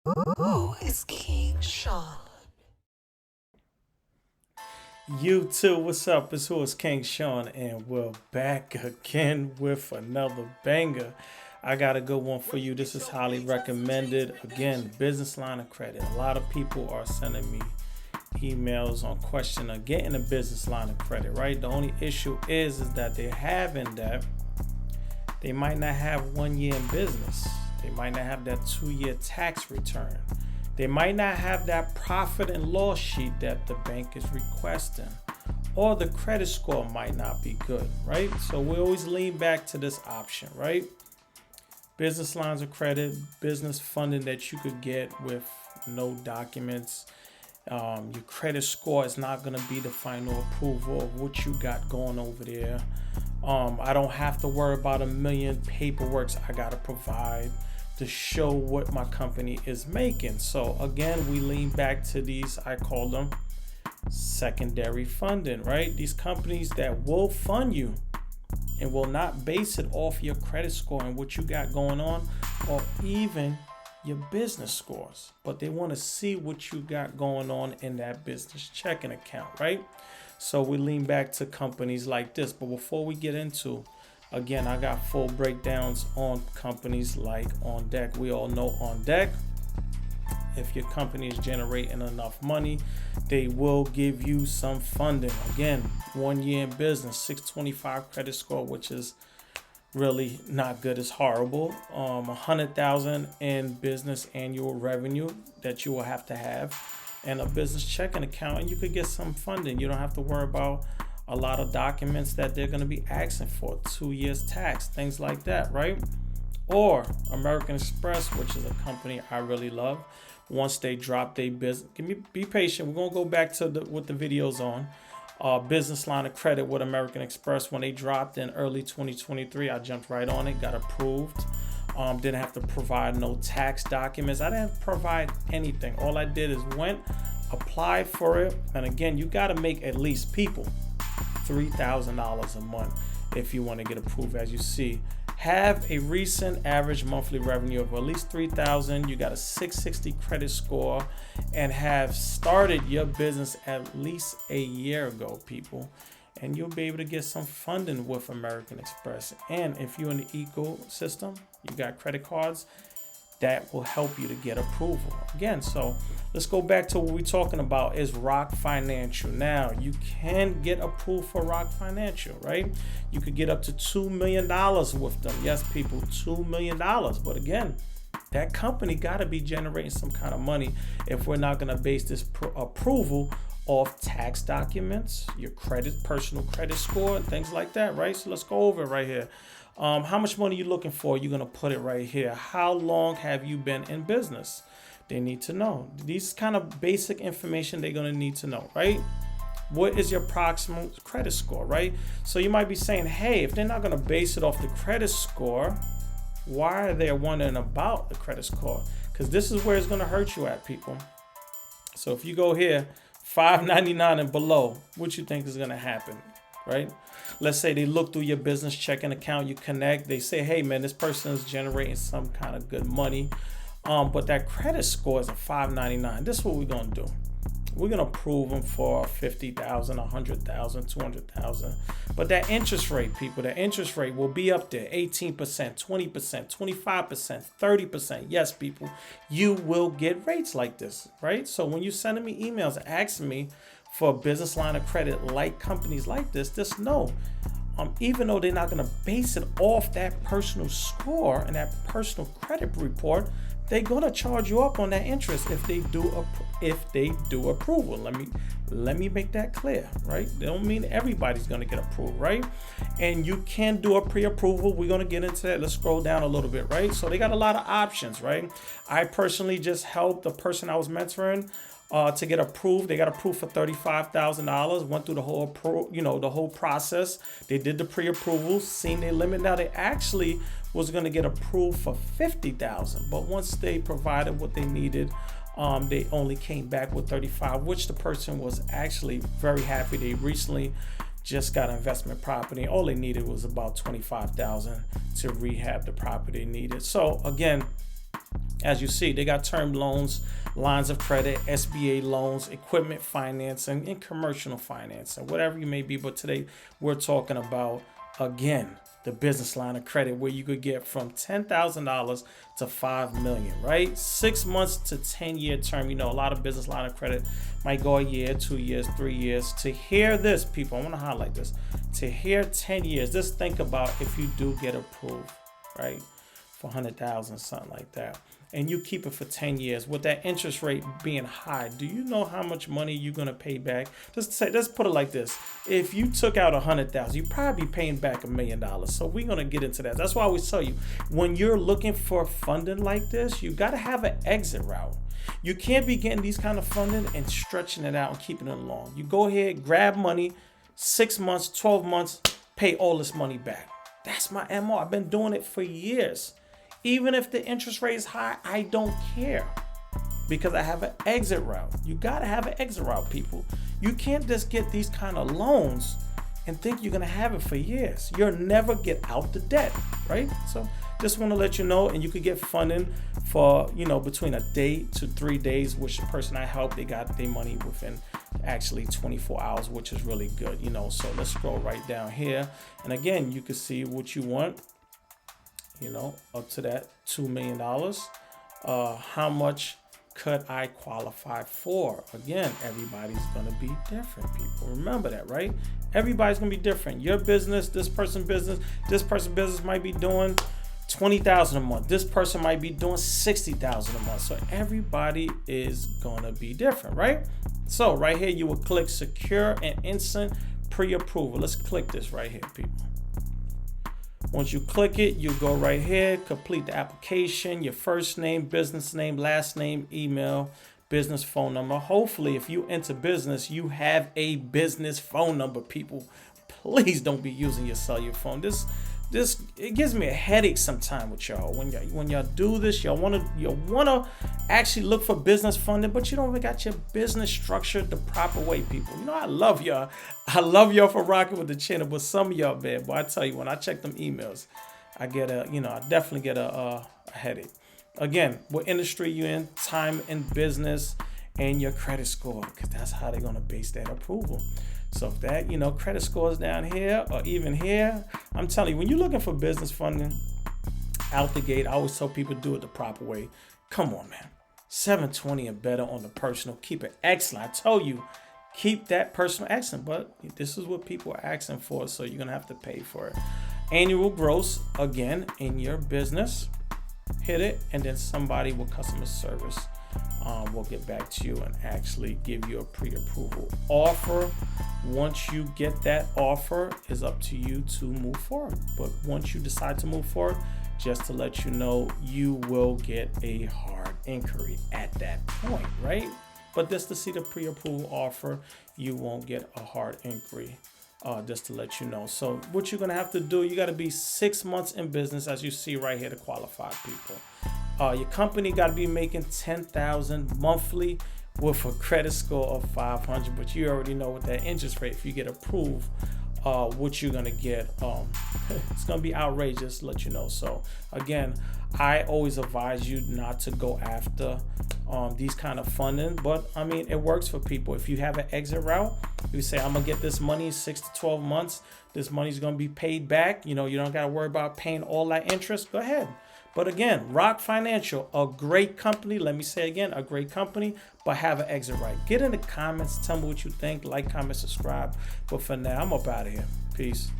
Whoiskingshawn. YouTube, what's up? It's Whoiskingshawn, and we're back again with another banger. I got a good one for you. This is highly recommended. Again, business line of credit. A lot of people are sending me emails on question of getting a business line of credit, right? The only issue is that they're having that. They might not have 1 year in business. They might not have that 2-year tax return. They might not have that profit and loss sheet that the bank is requesting, or the credit score might not be good, right? So we always lean back to this option, right? Business lines of credit, business funding that you could get with no documents. Your credit score is not going to be the final approval of what you got going over there. I don't have to worry about a million paperworks I got to provide to show what my company is making. So again, we lean back to these, I call them secondary funding, right? These companies that will fund you and will not base it off your credit score and what you got going on, or even your business scores, but they want to see what you got going on in that business checking account, right? So we lean back to companies like this. But before we get into, again, I got full breakdowns on companies like On Deck. We all know On Deck, if your company is generating enough money, they will give you some funding. Again, 1 year in business, 625 credit score, which is really not good. It's horrible. 100,000 in business annual revenue that you will have, and a business checking account, and you could get some funding. You don't have to worry about a lot of documents that they're going to be asking for, 2 years tax, things like that, right? Or American Express, which is a company I really love. Once they drop their business, be patient. We're gonna go back to what the video's on. Business line of credit with American Express. When they dropped in early 2023, I jumped right on it, got approved. Didn't have to provide no tax documents. I didn't provide anything. All I did is went, applied for it. And again, you got to make at least $3,000 a month if you want to get approved. As you see, have a recent average monthly revenue of at least $3,000. You got a 660 credit score, and have started your business at least a year ago, people. And you'll be able to get some funding with American Express. And if you're in the ecosystem, you got credit cards that will help you to get approval. Again, so let's go back to what we're talking about is ROK Financial. Now, you can get approved for ROK Financial, right? You could get up to $2 million with them. Yes, people, $2 million. But again, that company got to be generating some kind of money if we're not going to base this approval off tax documents, your credit, personal credit score, and things like that, right? So let's go over it right here. How much money you looking for? You're going to put it right here. How long have you been in business? They need to know. These kind of basic information they're going to need to know, right? What is your approximate credit score, right? So you might be saying, hey, if they're not going to base it off the credit score, why are they wondering about the credit score? Because this is where it's going to hurt you at, people. So if you go here, 599 and below, what you think is going to happen, right? Let's say they look through your business checking account, you connect, they say, hey man, this person is generating some kind of good money, but that credit score is a 599. This is what we're going to do. We're going to approve them for 50,000, 100,000, 200,000. But that interest rate, people, that interest rate will be up there, 18%, 20%, 25%, 30%. Yes, people, you will get rates like this, right? So when you're sending me emails asking me for a business line of credit like companies like this, just know, even though they're not going to base it off that personal score and that personal credit report, they're going to charge you up on that interest if they do approval. Let me make that clear, right? They don't mean everybody's going to get approved, right? And you can do a pre-approval. We're going to get into that. Let's scroll down a little bit, right? So they got a lot of options, right? I personally just helped the person I was mentoring to get approved. They got approved for $35,000. Went through the whole process. They did the pre-approval, seen their limit. Now they actually was going to get approved for $50,000, but once they provided what they needed, they only came back with 35, which the person was actually very happy. They recently just got investment property. All they needed was about $25,000 to rehab the property they needed. So again, As you see, they got term loans, lines of credit, SBA loans, equipment financing, and commercial financing, whatever you may be. But today we're talking about, again, the business line of credit, where you could get from $10,000 to $5 million, right? 6 months to 10-year term. You know, a lot of business line of credit might go a year, 2 years, 3 years. To hear this, people, I want to highlight this. To hear 10 years, just think about if you do get approved, right? For 100,000, something like that, and you keep it for 10 years with that interest rate being high. Do you know how much money you're gonna pay back? Let's put it like this: if you took out 100,000, you probably be paying back $1 million. So we're gonna get into that. That's why we tell you, when you're looking for funding like this, you gotta have an exit route. You can't be getting these kind of funding and stretching it out and keeping it long. You go ahead, grab money, 6 months, 12 months, pay all this money back. That's my MO. I've been doing it for years. Even if the interest rate is high, I don't care, because I have an exit route. You got to have an exit route, people. You can't just get these kind of loans and think you're going to have it for years. You'll never get out the debt, right? So just want to let you know, and you could get funding for, you know, between a day to 3 days, which the person I helped, they got their money within actually 24 hours, which is really good, you know. So let's scroll right down here. And again, you can see what you want, you know, up to that $2 million. How much could I qualify for? Again, everybody's gonna be different, people. Remember that, right? Everybody's gonna be different. Your business, this person's business might be doing $20,000 a month. This person might be doing $60,000 a month. So everybody is gonna be different, right? So right here, you will click secure and instant pre-approval. Let's click this right here, people. Once you click it, you go right here, complete the application, your first name, business name, last name, email, business phone number. Hopefully, if you enter business, you have a business phone number, people. Please don't be using your cellular phone. This it gives me a headache sometimes with y'all. When y'all do this, y'all wanna actually look for business funding, but you don't even got your business structured the proper way, people. You know, I love y'all. I love y'all for rocking with the channel, but some of y'all, man, boy, I tell you, when I check them emails, I definitely get a headache. Again, what industry you in, time in business, and your credit score, because that's how they're gonna base that approval. So if that, you know, credit scores down here or even here, I'm telling you, when you're looking for business funding out the gate, I always tell people do it the proper way. Come on, man. 720 and better on the personal. Keep it excellent. I told you, keep that personal excellent, but this is what people are asking for, so you're going to have to pay for it. Annual gross, again, in your business, hit it, and then somebody with customer service will get back to you and actually give you a pre-approval offer. Once you get that offer, it's up to you to move forward. But once you decide to move forward, just to let you know, you will get a hard inquiry at that point, right? But just to see the pre-approval offer, you won't get a hard inquiry. Just to let you know. So what you're gonna have to do, you got to be 6 months in business, as you see right here, to qualify, people. Your company got to be making $10,000 monthly with a credit score of 500. But you already know with that interest rate, if you get approved, what you're gonna get, it's gonna be outrageous. Let you know. So again, I always advise you not to go after these kind of funding, but I mean, it works for people. If you have an exit route, you say, I'm gonna get this money 6 to 12 months. This money's gonna be paid back. You know, you don't gotta worry about paying all that interest. Go ahead. But again, ROK Financial, a great company. Let me say again, a great company, but have an exit right. Get in the comments. Tell me what you think. Like, comment, subscribe. But for now, I'm up out of here. Peace.